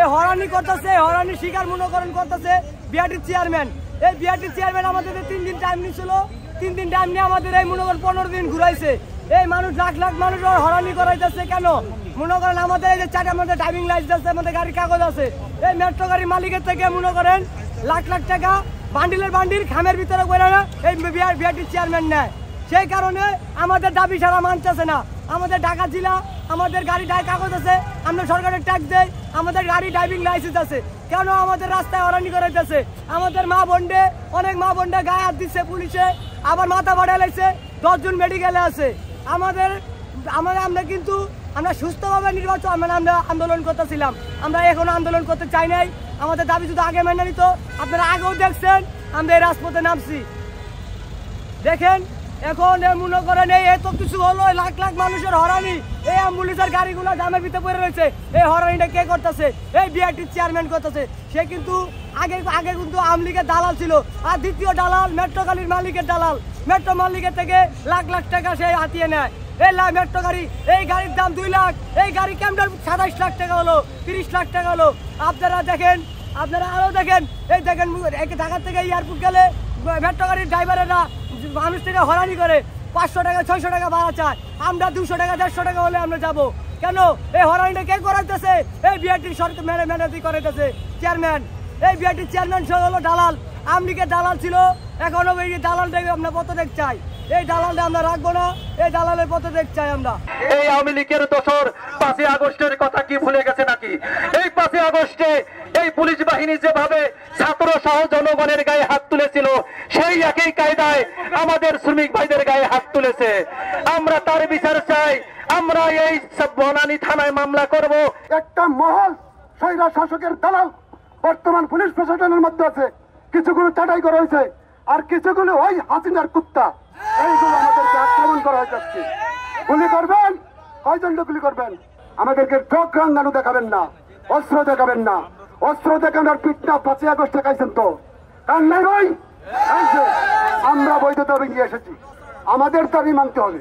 এই হরানি করতেছে, হরানি শিকার মনোকরণ করতেছে বিআরটির চেয়ারম্যান। এই বিআরটির চেয়ারম্যান আমাদের 3 দিন টাইম নিয়েছিল, 3 দিন টাইম নিয়ে আমাদের এই মনে করেন 15 দিন ঘুরাইছে। এই মানুষ লাখ লাখ মানুষ হরানি করাইতেছে কেন? মনে করেন আমাদের এই যে আমাদের ড্রাইভিং লাইসেন্স আছে, আমাদের গাড়ির কাগজ আছে, এই মেট্রো গাড়ির মালিকের থেকে মনে করেন লাখ লাখ টাকা বান্ডিলের বান্ডিল খামের ভিতরে করে না এই বিআরটির চেয়ারম্যান নেয়। সেই কারণে আমাদের দাবি সারা মানতেছে না। আমাদের ঢাকা জেলা, আমাদের গাড়ি কাগজ আছে, আমরা সরকারের ট্যাক্স দেয়, আমাদের গাড়ি ড্রাইভিং লাইসেন্স আছে, কেন আমাদের রাস্তায় হরানি করাইতেছে? আমাদের মা বোনডে, অনেক মা বোনডে গায়ে হাত দিচ্ছে পুলিশে, আবার মাথা বাড়া লাগছে, 10 জন মেডিকেলে আছে। আমরা কিন্তু আমরা সুস্থভাবে নির্বাচন আমরা আন্দোলন করতেছিলাম, আমরা এখনো আন্দোলন করতে চাই নাই। আমাদের দাবি যদি আগে মেনে নিত, আপনারা আগেও দেখছেন আমরা এই রাজপথে নামছি। দেখেন এখন মনে করেন এই এত কিছু হলো, লাখ লাখ মানুষের হরানি, এই অ্যাম্বুলেন্সের গাড়িগুলো জামের ভিতরে পড়ে রয়েছে, এই হরানিটা কে করতেছে? এই বিআরটির চেয়ারম্যান করতেছে। সে কিন্তু আগে কিন্তু আওয়ামী লীগের দালাল ছিল, আর দ্বিতীয় দালাল মেট্রো গাড়ির মালিকের দালাল। মেট্রো মালিকের থেকে লাখ লাখ টাকা সে হাতিয়ে নেয়। এই মেট্রো গাড়ি, এই গাড়ির দাম 2 লাখ, এই গাড়ি কেমন 27 লাখ টাকা হলো, 30 লাখ টাকা হলো। আপনারা দেখেন, আপনারা আরো দেখেন, এই দেখেন ঢাকা থেকে এয়ারপোর্ট গেলে মেট্রো গাড়ির ড্রাইভারেরা মানুষ থেকে হরানি করে, 500 টাকা 600 টাকা ভাড়া চায়। আমরা 200 টাকা 150 টাকা হলে আমরা যাবো কেন? এই হরানিটা কে করাইতেছে? এই বিআরটির সরকার মেনে করাইতেছে চেয়ারম্যান। এই বিআরটির চেয়ারম্যান হলো দালাল, আওয়ামী লীগের দালাল ছিল, এখনো এই দালালটাকে আমরা পদত্যাগ চাই। এই দালালটা আমরা রাখবো না, এই দালালের পদত্যাগ চাই আমরা। এই আওয়ামী লীগের দোসর 5ই আগস্টের কথা কি ভুলে গেছে নাকি? এই 5ই আগস্টে এই পুলিশ বাহিনী যেভাবে ছাত্র সহ জনগণের গায়ে হাত তুলেছিল, সেই একই কায়দায় আমাদের শ্রমিক ভাইদের গায়ে হাত তুলেছে। আমরা তার বিচার চাই। আমরা এই বনানী থানায় মামলা করব। একটা মহল স্বৈরা শাসকের দালাল বর্তমান পুলিশ প্রশাসনের মধ্যে আছে, কিছুগুলো চাটাই করা হয়েছে, আর কিছুগুলো ওই হাসিনার কুত্তা, এইগুলো আমাদেরকে আক্রমণ করা হয়েছে। গুলি করবেন, কয়জন গুলি করবেন? আমাদেরকে চোখ রাঙ্গানো দেখাবেন না, অস্ত্র দেখাবেন না। অস্ত্র দেখানোর পিঠটা 5ই আগস্টে খাইছেন তো, কার নাই ভাই? আমরা বৈধ দাবি নিয়ে এসেছি, আমাদের দাবি মানতে হবে।